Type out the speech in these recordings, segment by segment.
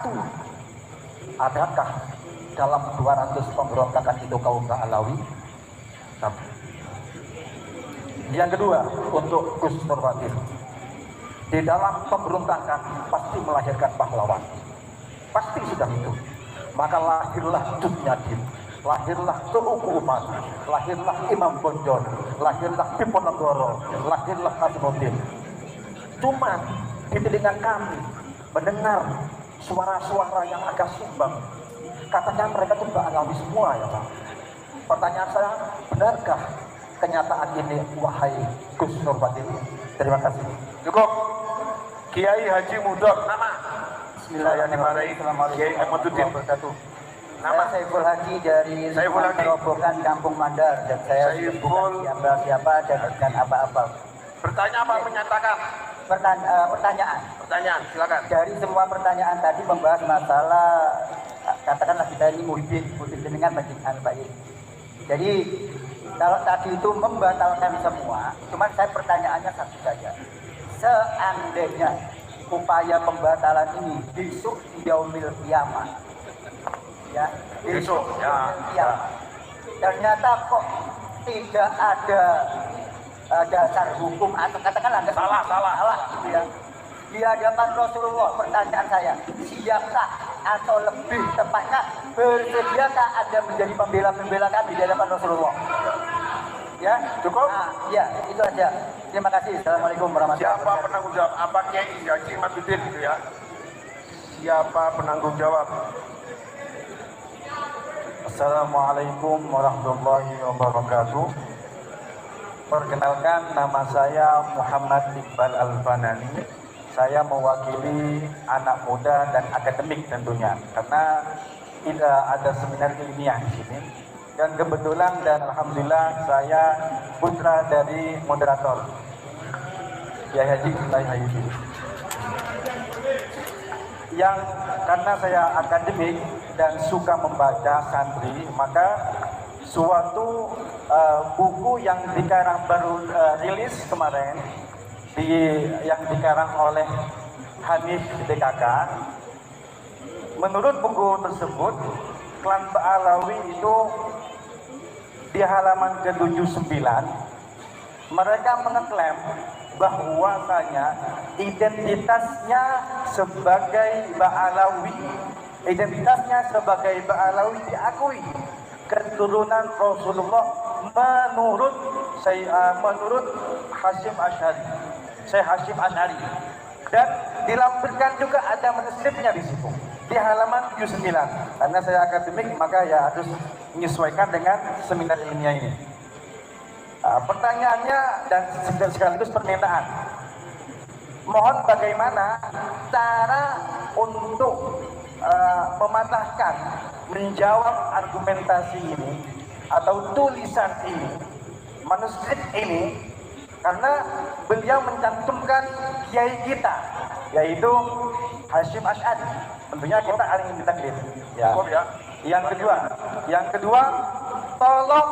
satu, adakah dalam 200 pemberontakan itu kaum Alawi? Satu. Yang kedua, untuk Gus Nurwati, di dalam pemberontakan pasti melahirkan pahlawan, pasti sudah itu. Maka lahirlah Cut Nyadim, lahirlah Tuku Umar, lahirlah Imam Bonjol, lahirlah Diponegoro, lahirlah Nasaruddin. Cuma di telinga kami mendengar suara-suara yang agak sumbang, katanya mereka itu Mbak Alawi semua ya Pak. Pertanyaan saya, benarkah kenyataan ini wahai Gus Nurwati? Terima kasih. Cukup. Kiai Haji Mudok, nama? Bismillahirrahmanirrahim. Kiai Ahmaduddin. Nama Saiful Haji dari Robokan Kampung Mandar, dan saya bukan siapa-siapa dan bukan apa-apa. Bertanya apa menyatakan? Pertanyaan, silakan. Dari semua pertanyaan tadi membahas masalah, katakanlah kita ini muhibin dengan bajingan baik. Jadi kalau tadi itu membatalkan semua, cuman saya pertanyaannya satu saja. Seandainya upaya pembatalan ini besok yaumil kiamat, ya, besok kiamat, ternyata kok tidak ada dasar hukum atau katakanlah salah gitu ya. Di hadapan Rasulullah, pertanyaan saya, siapkah atau lebih tepatnya bersediakah Anda menjadi pembela kami di hadapan Rasulullah? Ya, cukup? Ya, itu aja. Terima kasih. Assalamualaikum warahmatullahi wabarakatuh. Siapa penanggung jawab? Apa Kiai Haji Ahmaduddin gitu ya? Siapa penanggung jawab? Assalamualaikum warahmatullahi wabarakatuh. Perkenalkan, nama saya Muhammad Iqbal Al-Fanani. Saya mewakili anak muda dan akademik tentunya, karena tidak ada seminar ilmiah di sini. Dan kebetulan dan alhamdulillah saya putra dari moderator Kiai Haji Hayuddin. Yang karena saya akademik dan suka membaca santri, maka suatu buku yang dikarang baru rilis kemarin yang dikarang oleh Hanif DKK. Menurut buku tersebut, klan Alawi itu di halaman ke-79 mereka mengeklaim bahwasanya identitasnya sebagai Ba'alawi, diakui keturunan Rasulullah menurut Hasyim Asy'ari, dan dilampirkan juga ada menestripnya di situ di halaman 79. Karena saya akademik, maka ya harus menyesuaikan dengan seminar ilmiah ini. Pertanyaannya dan sekaligus permintaan, mohon bagaimana cara untuk mematahkan, menjawab argumentasi ini atau tulisan ini, manuskrip ini, karena beliau mencantumkan kiai kita, yaitu Hasyim Asy'ari. Tentunya kita paling minta kredit. Ya. Yang kedua, tolong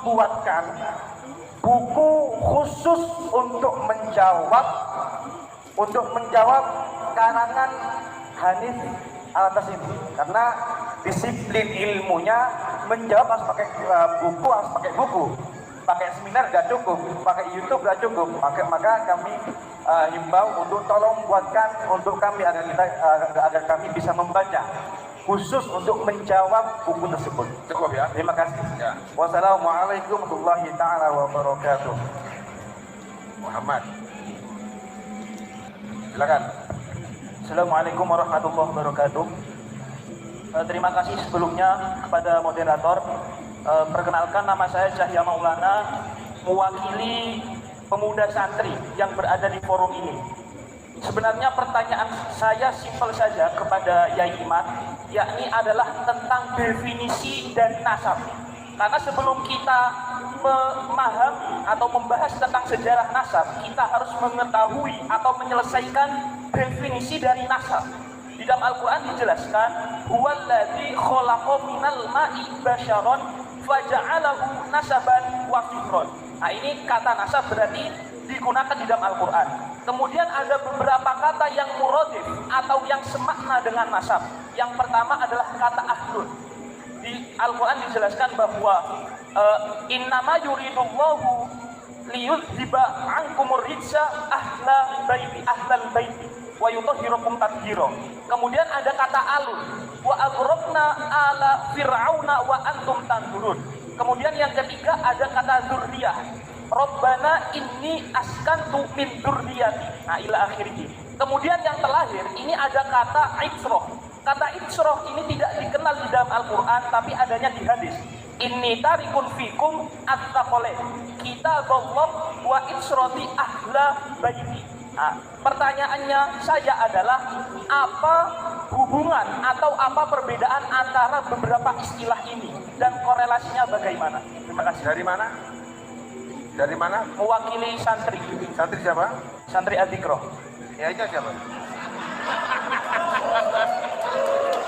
buatkan buku khusus untuk menjawab karangan Hanif atas ini, karena disiplin ilmunya menjawab harus pakai buku, pakai seminar gak cukup, pakai YouTube gak cukup. Maka kami himbau untuk tolong buatkan untuk kami agar kami bisa membaca khusus untuk menjawab buku tersebut. Cukup ya. Terima kasih. Ya. Wassalamualaikum warahmatullahi taala wabarakatuh. Muhammad, silakan. Assalamualaikum warahmatullahi wabarakatuh. Terima kasih sebelumnya kepada moderator. Perkenalkan, nama saya Cahya Maulana, mewakili pemuda santri yang berada di forum ini. Sebenarnya pertanyaan saya simpel saja kepada Yai Iman, yakni adalah tentang definisi dari nasab. Karena sebelum kita memahami atau membahas tentang sejarah nasab, kita harus mengetahui atau menyelesaikan definisi dari nasab. Di dalam Al-Quran dijelaskan, huwallazi khalaqa minal ma'i basyaron faja'alahu nasaban wa sihron. Nah, ini kata nasab berarti digunakan di dalam Al-Quran. Kemudian ada beberapa kata yang muradif atau yang semakna dengan nasab. Yang pertama adalah kata ahlun. Di Al-Quran dijelaskan bahwa innama yuridullahu liyudhiba ankumur rijsa ahlal baiti wa yutahhirakum tathhira. Kemudian ada kata alun, wa aghraqna ala fir'auna wa antum tanzurun. Kemudian yang ketiga ada kata dzurriyah. Rabbana inni askantu min dzurriyyati. Nah, ila akhirih. Kemudian yang terakhir ini ada kata itsroh. Kata itsroh ini tidak dikenal di dalam Al-Quran, tapi adanya di hadis. Inni tarikun fikum at-taqalain kitaballah wa itsroti ahla baiti. Nah, pertanyaannya saya adalah apa hubungan atau apa perbedaan antara beberapa istilah ini dan korelasinya bagaimana? Terima kasih. Dari mana? Dari mana? Mewakili santri. Santri siapa? Santri Adikro. Ya, itu siapa?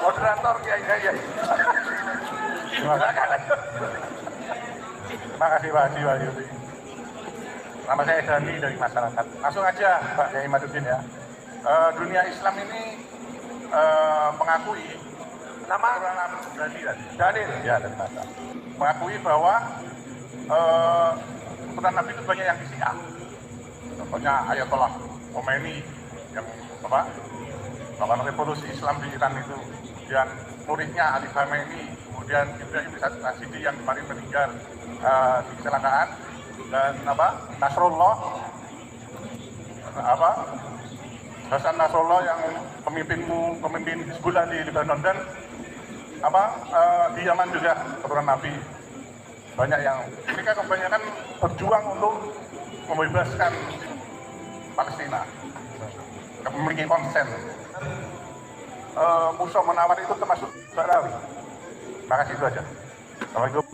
Moderator, ya. Terima kasih Pak Haji Wahyudi. Nama saya Dani dari masyarakat. Langsung aja Pak Yai Madudin ya. Dunia Islam ini mengakui Nama? Dani ya dari masa. Mengakui bahwa keturunan Nabi itu banyak yang disiar. Contohnya Ayatollah Khomeini yang melakukan revolusi Islam di Iran itu, kemudian muridnya Ali Khamenei, kemudian Ibrahim Rasidi yang kemarin meninggal di kecelakaan, dan Nasrullah Hasan Nasrullah yang pemimpin Hizbullah di Lebanon, dan di Yaman juga keturunan Nabi banyak yang mereka kebanyakan berjuang untuk membebaskan Palestina, memiliki konsen. Musa menawar itu termasuk Barawi. Terima kasih, itu aja. Assalamualaikum.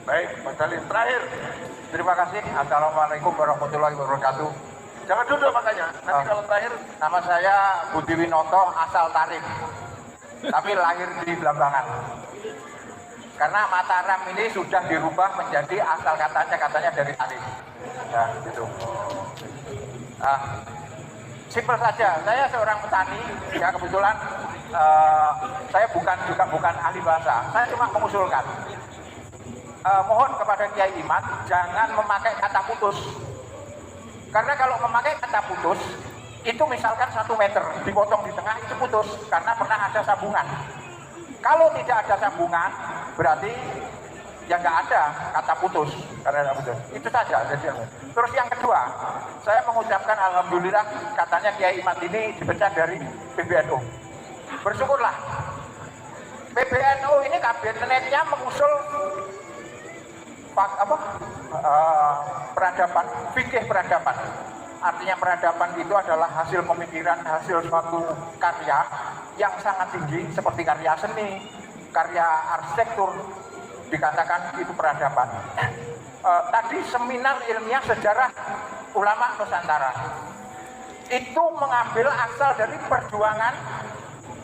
Baik, Mas Dalin. Terakhir. Terima kasih. Assalamualaikum warahmatullahi wabarakatuh. Jangan duduk makanya. Nanti kalau terakhir. Nama saya Budi Winoto, asal Tarim, tapi lahir di Blambangan. Karena Mataram ini sudah dirubah menjadi asal katanya dari Tarim. Ya, gitu. Simpel saja, saya seorang petani, ya kebetulan saya bukan ahli bahasa, saya cuma mengusulkan. Mohon kepada Kiai Imad jangan memakai kata putus. Karena kalau memakai kata putus, itu misalkan 1 meter dipotong di tengah itu putus karena pernah ada sambungan. Kalau tidak ada sambungan, berarti ya nggak ada kata putus karena ada putus. Itu saja. Terus yang kedua, saya mengucapkan alhamdulillah katanya Kiai Imad ini dipecat dari PBNU. Bersyukurlah. PBNU ini kabinetnya mengusul peradaban, fikih peradaban. Artinya peradaban itu adalah hasil pemikiran, hasil suatu karya yang sangat tinggi seperti karya seni, karya arsitektur, dikatakan itu peradaban. Tadi seminar ilmiah sejarah ulama Nusantara itu mengambil asal dari perjuangan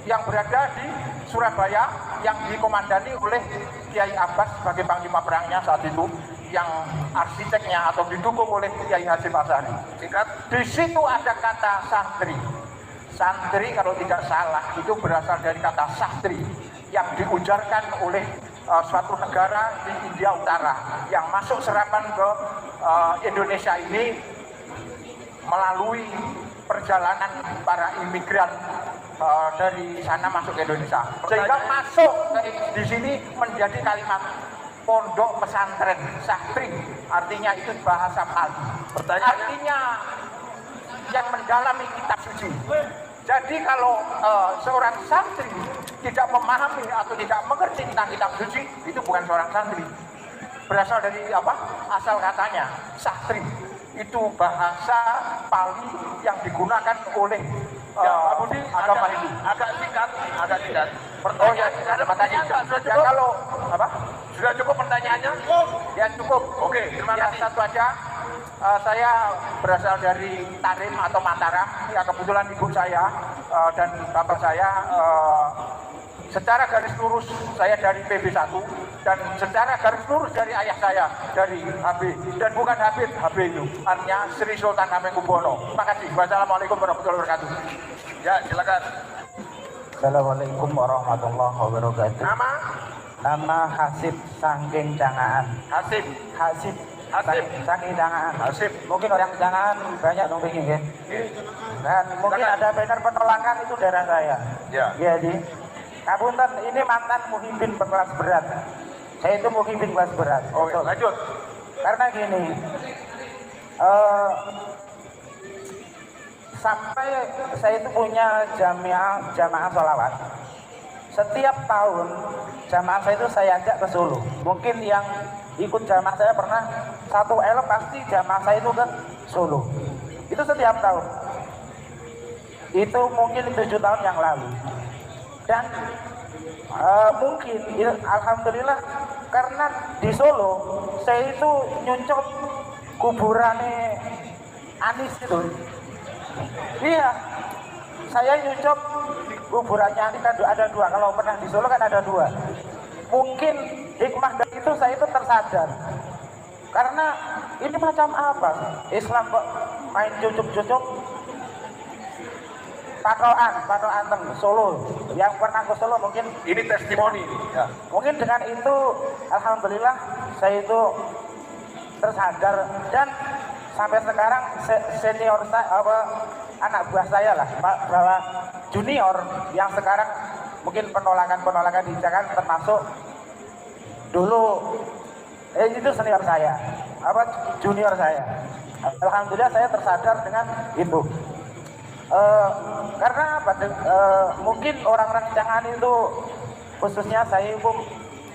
yang berada di Surabaya yang dikomandani oleh Kiai Abbas sebagai panglima perangnya saat itu, yang arsiteknya atau didukung oleh Kiai Hasyim Asy'ari. Di situ ada kata santri. Santri kalau tidak salah itu berasal dari kata sastri yang diujarkan oleh suatu negara di India Utara yang masuk serapan ke Indonesia ini melalui perjalanan para imigran dari sana masuk ke Indonesia, sehingga masuk di sini menjadi kalimat pondok pesantren sastri, artinya itu bahasa Pali, artinya yang mendalami kitab suci. Jadi kalau seorang santri tidak memahami atau tidak mengerti tentang kitab suci, itu bukan seorang santri. Berasal dari apa? Asal katanya sastri. Itu bahasa Pali yang digunakan oleh Pak Budi, agama Hindu. Agak singkat. Pertanyaan, ada pertanyaan. Ya kalau apa? Sudah cukup pertanyaannya? Ya cukup. Oke, terima kasih. Satu aja. Saya berasal dari Tarim atau Mataram. Ya kebetulan ibu saya dan bapak saya secara garis lurus saya dari PB1 dan secara garis lurus dari ayah saya dari HB dan bukan HB itu artinya Sri Sultan Hamengkubuwono. Terima kasih. Wassalamualaikum warahmatullahi wabarakatuh. Ya, silakan. Assalamualaikum warahmatullahi wabarakatuh. Nama Hasib Sangking Cangaan. Hasib. Sangking Cangaan. Hasib. Mungkin orang Cangaan banyak dong begini ya. Dan mungkin ada banner penolakan itu daerah saya. Ya. Jadi, Kapunten ini mantan muhibbin berkelas berat. Saya itu muhibbin kelas berat. Oh, ya. Lanjut. Karena gini, sampai saya itu punya jamaah sholawat. Setiap tahun jamaah saya itu saya ajak ke Solo. Mungkin yang ikut jamaah saya pernah satu elok pasti jamaah saya itu ke Solo. Itu setiap tahun. Itu mungkin 7 tahun yang lalu. Dan mungkin alhamdulillah karena di Solo saya itu nyuncuk kuburannya Anis itu. Iya, saya nyuncuk kuburannya Anis ada 2. Kalau pernah di Solo kan ada 2. Mungkin hikmah dari itu saya itu tersadar. Karena ini macam apa? Islam kok main cucuk-cucuk patokan teng Solo. Yang pernah ke Solo mungkin Ini testimoni. Ya. mungkin dengan itu alhamdulillah saya itu tersadar dan sampai sekarang senior saya anak buah saya lah bahwa junior yang sekarang mungkin penolakan di Jakarta termasuk dulu itu senior saya junior saya. Alhamdulillah saya tersadar dengan itu. Karena apa? Mungkin orang-orang Cangaan itu khususnya saya itu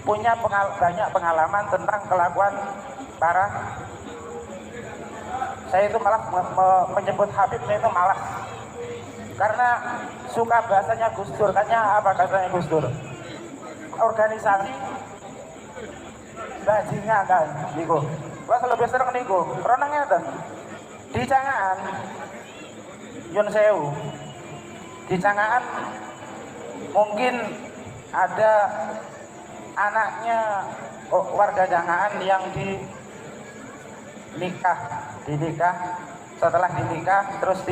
punya banyak pengalaman tentang kelakuan para saya itu malah menyebut Habibnya itu malas karena suka bahasanya Gus Dur. Katanya apa katanya Gus Dur? Organisasi bajingan kan niku. Wah lebih sering niku. Karena ngeten. Di Cangaan Yun Sewu di Cangaan mungkin ada anaknya warga Cangaan yang dinikah setelah dinikah terus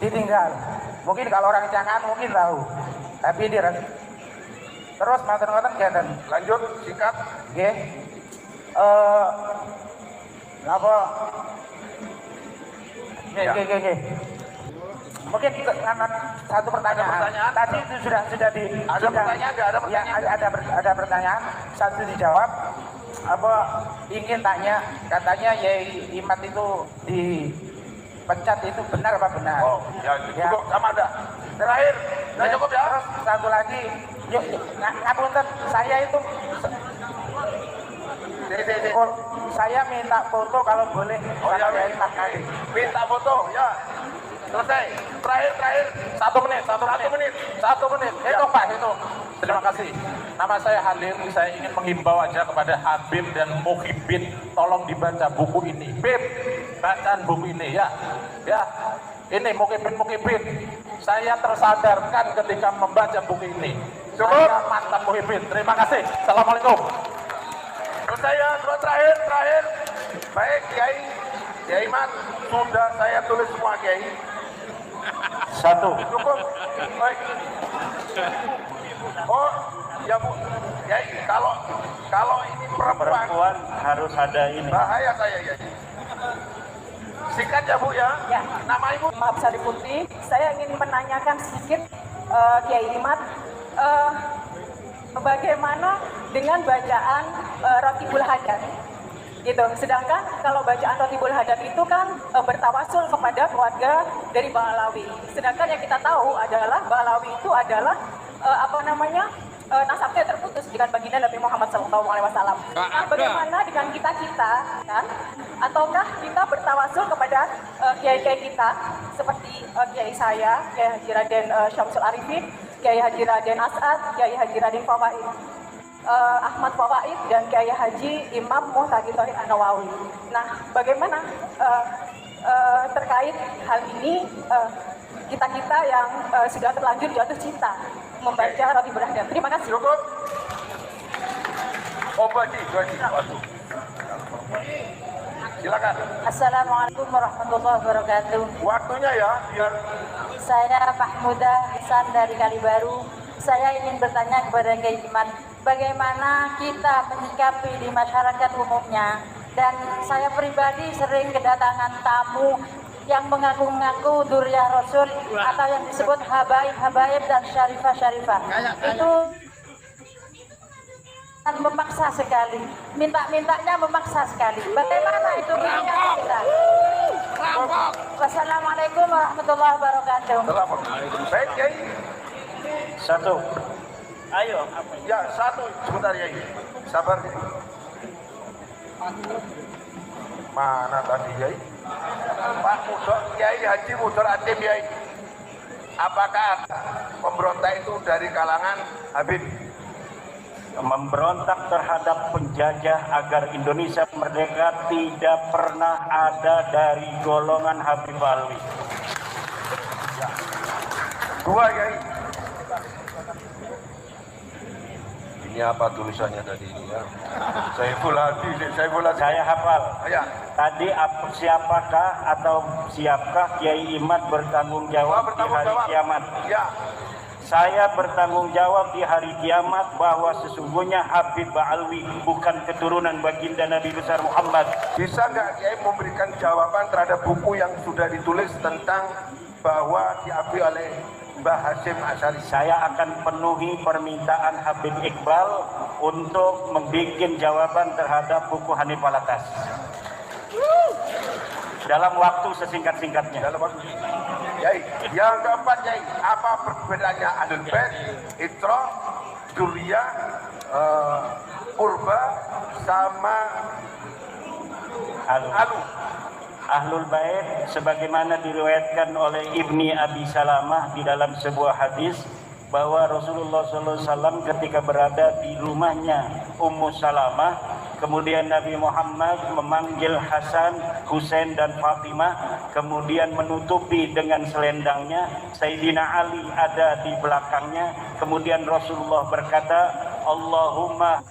ditinggal. Mungkin kalau orang Cangaan mungkin tahu, tapi dia terus matur-matur ngeten. Lanjut, singkat. Nggih. Apa? Nggih. Mungkin satu pertanyaan. Tadi itu sudah Ada pertanyaan, nggak ada pertanyaan? Ya, ada pertanyaan. Satu dijawab. Apa ingin tanya? Katanya Yai Imad itu dipecat itu benar apa benar? Oh, ya cukup sama ada. Terakhir, udah cukup ya. Terus satu lagi, ngapunten saya itu saya minta foto kalau boleh. Oh ya, Yai Imad kali. minta foto ya. Selesai. Terakhir. 1 menit. Itu Pak, itu. Terima kasih. Nama saya Halim, saya ingin menghimbau aja kepada Habib dan Muhibbin, tolong dibaca buku ini. Bib, bacaan buku ini ya. Ya. Ini Muhibbin. Saya tersadarkan ketika membaca buku ini. Cukup. Saya mantan Muhibbin. Terima kasih. Assalamualaikum. Selesai ya, terakhir. Baik, Kiai Imad, sudah saya tulis semua Kiai. 1. Cukup. Baik. Oh, ya Bu. Kiai, kalau ini perempuan harus ada ini. bahaya saya ya. Singkat ya Bu ya. Ya. Nama Ibu? Maaf Sari Putri, saya ingin menanyakan sedikit Kiai Imad, bagaimana dengan bacaan Rotibul Hajat? Gitu. Sedangkan kalau bacaan Rotibul Hajat itu kan bertawasul kepada keluarga dari Ba'alawi. Sedangkan yang kita tahu adalah Ba'alawi itu adalah nasabnya terputus dengan baginda Nabi Muhammad SAW. Nah, bagaimana dengan kita kan? Ataukah kita bertawasul kepada kiai-kiai kita seperti kiai saya, Kiai Haji Raden Syamsul Arifin, Kiai Haji Raden As'ad, Kiai Haji Raden Fawaid Ahmad Fawaid, dan Kiai Haji Imam Muhtaqi Thohir An-Nawawi. Nah, bagaimana terkait hal ini kita yang sudah terlanjur jatuh cinta membaca roti beragam. Terima kasih. Cukup. Oh, Baji. Waduh. Silakan. Assalamualaikum warahmatullahi wabarakatuh. Waktunya ya, biar Saya Mahmudah Hasan dari Kalibaru. Saya ingin bertanya kepada Kiai Iman, bagaimana kita menyikapi di masyarakat umumnya. Dan saya pribadi sering kedatangan tamu yang mengaku-ngaku Duriyah Rasul atau yang disebut habaib dan syarifah. Itu memaksa sekali, mintanya memaksa sekali. Bagaimana itu kita? Wassalamualaikum warahmatullahi wabarakatuh. baik, Yai. Satu. Ayo. Ya, satu. Sebentar, Yai. Sabar, Yai. Mana tadi, Yai? Pak Mudor, Yai Haji Mudor Atim, Yai. Apakah pemberontak itu dari kalangan Habib? Memberontak terhadap penjajah agar Indonesia merdeka tidak pernah ada dari golongan Habib Alwi. Ya. Dua, Yai. Ini apa tulisannya tadi ini ya? Saya hafal. Ya. Tadi siapakah atau siapkah Kiai Imad bertanggung jawab di hari kiamat? Ya. Saya bertanggung jawab di hari kiamat bahwa sesungguhnya Habib Ba'alwi bukan keturunan baginda Nabi besar Muhammad. Bisa nggak Kiai memberikan jawaban terhadap buku yang sudah ditulis tentang bahwa diakui oleh Mbah Hasyim Asy'ari? Saya akan penuhi permintaan Habib Iqbal untuk membuat jawaban terhadap buku Hanif Alatas dalam waktu sesingkat-singkatnya. Dalam waktu. Yai, yang keempat, Yai, apa perbedaannya Ahlul Bait, Itra, Duriyah, Qurba sama Alu? Ahlul Bait sebagaimana diriwayatkan oleh Ibni Abi Salamah di dalam sebuah hadis bahwa Rasulullah SAW ketika berada di rumahnya Ummu Salamah, kemudian Nabi Muhammad memanggil Hasan, Husain dan Fatimah, kemudian menutupi dengan selendangnya. Sayyidina Ali ada di belakangnya. Kemudian Rasulullah berkata, Allahumma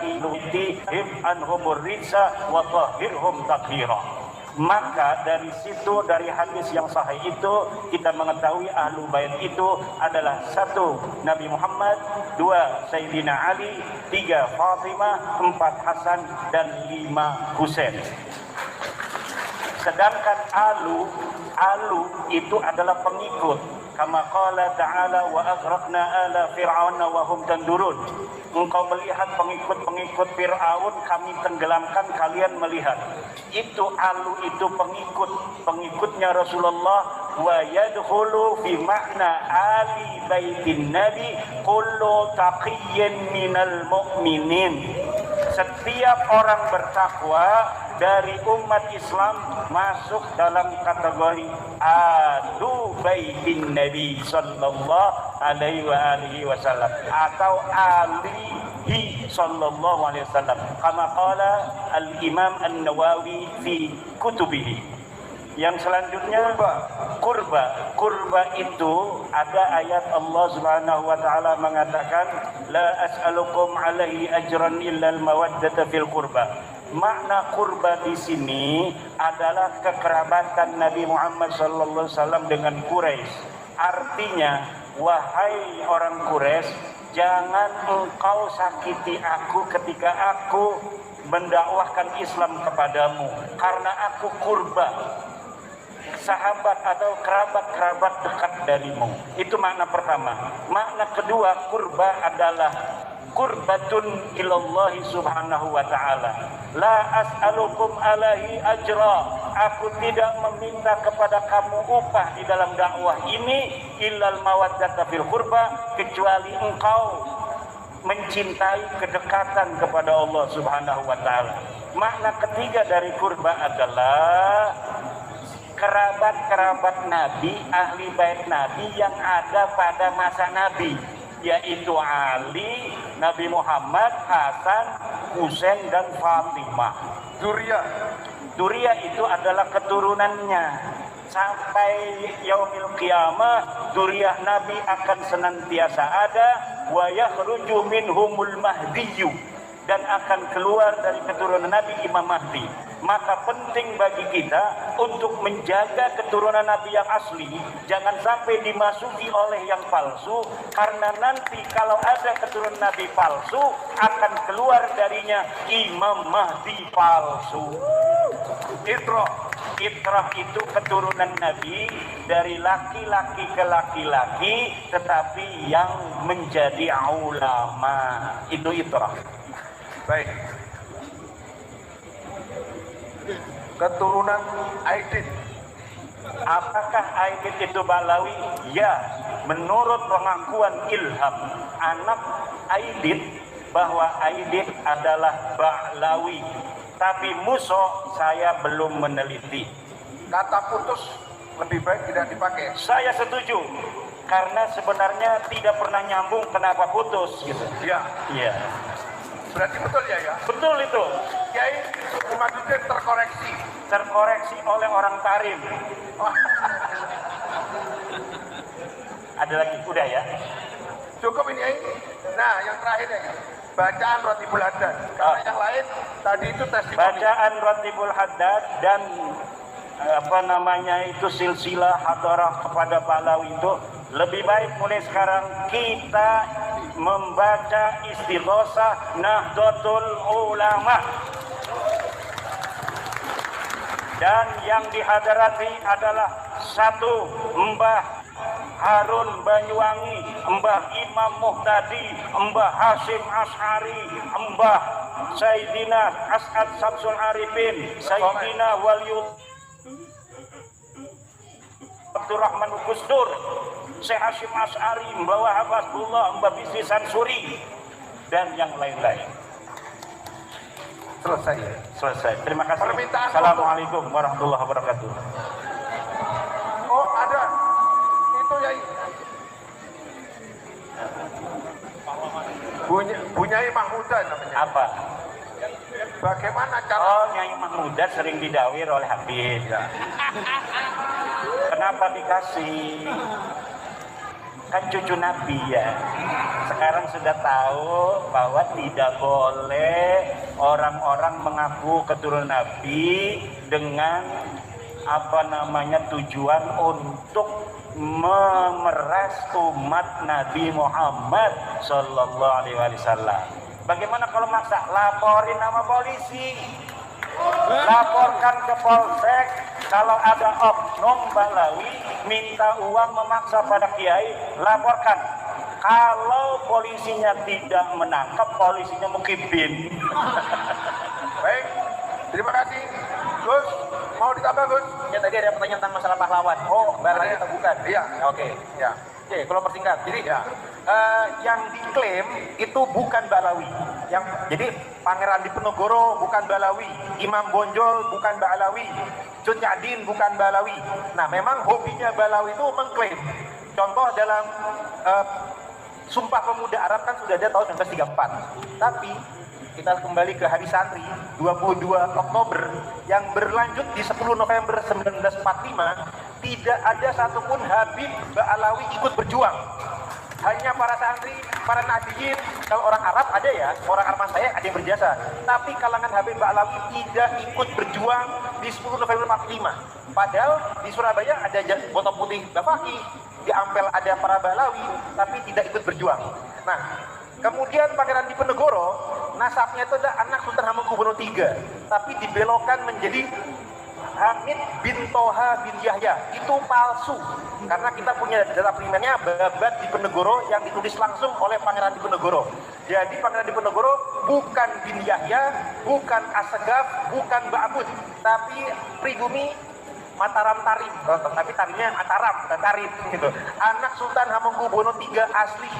ilutihim anhumur rizza wa tahhirhum tathira. Maka dari situ, dari hadis yang sahih itu, kita mengetahui Ahlul Bait itu adalah satu Nabi Muhammad, dua Sayyidina Ali, tiga Fatimah, empat Hasan dan lima Husain. Sedangkan Alu itu adalah pengikut. Kama qala ta'ala wa aghraqna ala fir'auna wa hum tandurun. Engkau melihat pengikut-pengikut Fir'aun, kami tenggelamkan, kalian melihat. Itu Alu itu pengikutnya Rasulullah. Wa yadkhulu fi makna ali baitin nabi kullu taqiyyin minal mu'minin. Setiap orang bertakwa dari umat Islam masuk dalam kategori ahlu baitin Nabi sallallahu alaihi wasallam atau alihi sallallahu alaihi wasallam, kama qala al-Imam An-Nawawi fi kutubihi. Yang selanjutnya kurba itu ada ayat Allah Subhanahu wa taala mengatakan la as'alukum alaihi ajran illa al-mawaddata fil qurba. Makna kurba di sini adalah kekerabatan Nabi Muhammad sallallahu alaihi wasallam dengan Quraisy. Artinya, wahai orang Quraisy, jangan engkau sakiti aku ketika aku mendakwahkan Islam kepadamu, karena aku kurba, sahabat atau kerabat-kerabat dekat darimu. Itu makna pertama. Makna kedua, kurba adalah qurbatun ilallahi subhanahu wa ta'ala. La as'alukum alaihi ajra. Aku tidak meminta kepada kamu upah di dalam dakwah ini illal mawaddata fil qurba, kecuali engkau mencintai kedekatan kepada Allah subhanahu wa ta'ala. Makna ketiga dari kurba adalah kerabat-kerabat Nabi, ahli bait Nabi yang ada pada masa Nabi, yaitu Ali, Nabi Muhammad, Hasan, Husain dan Fatimah. Duriyah itu adalah keturunannya. sampai yaumil qiyamah dzurriyyah Nabi akan senantiasa ada, wa yakhruju minhumul mahdiyyu, dan akan keluar dari keturunan Nabi Imam Mahdi. Maka penting bagi kita untuk menjaga keturunan Nabi yang asli, jangan sampai dimasuki oleh yang palsu, karena nanti kalau ada keturunan Nabi palsu akan keluar darinya Imam Mahdi palsu. Itrah itu keturunan Nabi dari laki-laki ke laki-laki, tetapi yang menjadi ulama, itu itrah. Baik. Keturunan Aidit. Apakah Aidit itu Balawi? Ya, menurut pengakuan Ilham, anak Aidit, bahwa Aidit adalah Balawi. Tapi Muso saya belum meneliti. Kata putus lebih baik tidak dipakai. Saya setuju, karena sebenarnya tidak pernah nyambung kenapa putus gitu. Ya. Iya. Berarti betul ya ya? Betul itu. Kiai Imaduddin terkoreksi oleh orang Tarim. Ada lagi? Udah ya? Cukup ini ya? Nah, yang terakhir ya, bacaan Ratibul Haddad. Karena yang lain tadi itu testimoni. Bacaan Ratibul Haddad dan itu silsilah hadarah kepada Balawi itu lebih baik mulai sekarang kita membaca Istighosah Nahdlatul Ulama, dan yang dihadarati adalah satu Mbah Harun Banyuwangi, Mbah Imam Muhtadi, Mbah Hasyim Asy'ari, Mbah Sayyidina As'ad Samsul Arifin, Sayyidina Waliul Abdurrahman Gusdur, Syekh Hasyim Asy'ari, Mbah Wahab Hasbullah, Mbah Bisri Sansuri, dan yang lain-lain. Selesai. Terima kasih. Assalamualaikum warahmatullahi wabarakatuh. Oh, ada. Itu ya. Bunyai Mahmuda namanya. Apa? Bagaimana cara? Oh, Nyai Mahmuda sering didawir oleh Habib. Ya. Kenapa dikasih? Kan cucu Nabi ya. Sekarang sudah tahu bahwa tidak boleh orang-orang mengaku keturunan Nabi dengan tujuan untuk memeras umat Nabi Muhammad Sallallahu Alaihi Wasallam. Bagaimana kalau maksa? Laporin nama polisi, laporkan ke polsek. Kalau ada oknum Balawi minta uang memaksa pada kiai, laporkan. Kalau polisinya tidak menangkap, polisinya mungkin bin. Baik, terima kasih. Gus, mau ditambah Gus? Ya tadi ada pertanyaan tentang masalah pahlawan. Oh, barangnya kita bukan. Iya. Oke. Ya. Oke, kalau persingkat. Jadi Ya. Yang diklaim itu bukan Balawi. Jadi Pangeran Diponegoro bukan Balawi, Imam Bonjol bukan Balawi, Cut Nyak bukan Balawi. Nah, memang hobinya Balawi itu mengklaim. Contoh dalam Sumpah Pemuda Arab kan sudah ada tahun 1934. Tapi kita kembali ke Hari Santri 22 Oktober yang berlanjut di 10 November 1945, tidak ada satupun Habib Ba'alawi ikut berjuang. Hanya para santri, para nadiyin. Kalau orang Arab ada ya, orang Arab saya ada yang berjasa. Tapi kalangan Habib Ba'alawi tidak ikut berjuang di 10 November 45. Padahal di Surabaya ada botol putih Bafaki, di Ampel ada para Balawi, tapi tidak ikut berjuang. Nah, kemudian Pangeran Diponegoro, nasabnya itu adalah anak Sultan Hamengkubuwono III, tapi dibelokkan menjadi Hamid bin Toha bin Yahya. Itu palsu, karena kita punya data primernya Babat Diponegoro yang ditulis langsung oleh Pangeran Diponegoro. Jadi Pangeran Diponegoro bukan bin Yahya, bukan Assegaf, bukan Ba'bud, tapi pribumi Mataram Tarim, tapi tarimnya Mataram, bukan Tarim gitu. Anak Sultan Hamengkubuwono III asli,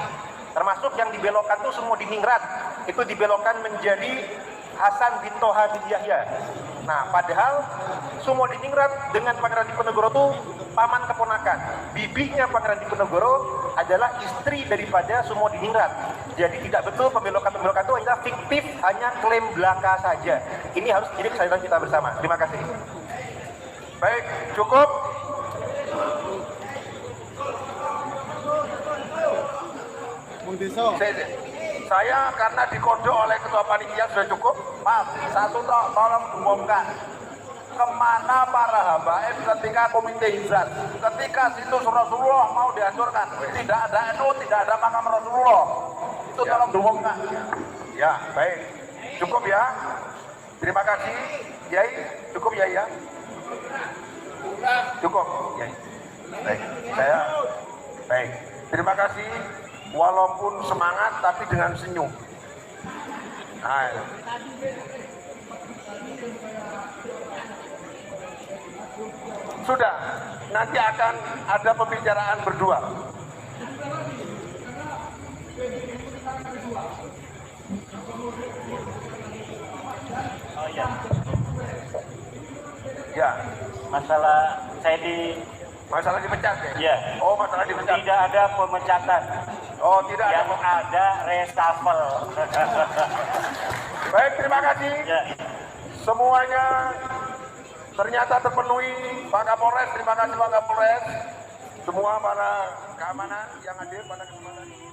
termasuk yang dibelokkan itu semua di Ningrat, itu dibelokkan menjadi Hasan bin Toha bin Yahya. Nah, padahal semua di Ningrat dengan Pangeran Diponegoro itu paman keponakan. Bibinya Pangeran Diponegoro adalah istri daripada semua di Ningrat. Jadi tidak betul pembelokan-pembelokan itu hanya fiktif, hanya klaim belaka saja. Ini harus jadi kesadaran kita bersama. Terima kasih. Baik, cukup. Saya karena dikodok oleh ketua panitia sudah cukup. Maaf, satu tolong diumumkan. Kemana para habaib ketika komite hizat, ketika situs Rasulullah mau dihancurkan, tidak ada NU, tidak ada makam Rasulullah, itu tolong diumumkan. Ya, baik, cukup ya. Terima kasih, Yai. Cukup ya. Cukup, Yai. Baik, baik. Terima kasih. Walaupun semangat tapi dengan senyum. Nah, sudah, nanti akan ada pembicaraan berdua. Oh ya. Ya, Masalah saya masalah dipecat ya? Ya. Oh, masalah dipecat. Tidak ada pemecatan. Oh, tidak ada. Yang ada reshuffle. Baik, terima kasih. Ya. Semuanya ternyata terpenuhi. Pak Kapolres, terima kasih Pak Kapolres. Semua para keamanan yang hadir pada kesempatan ini.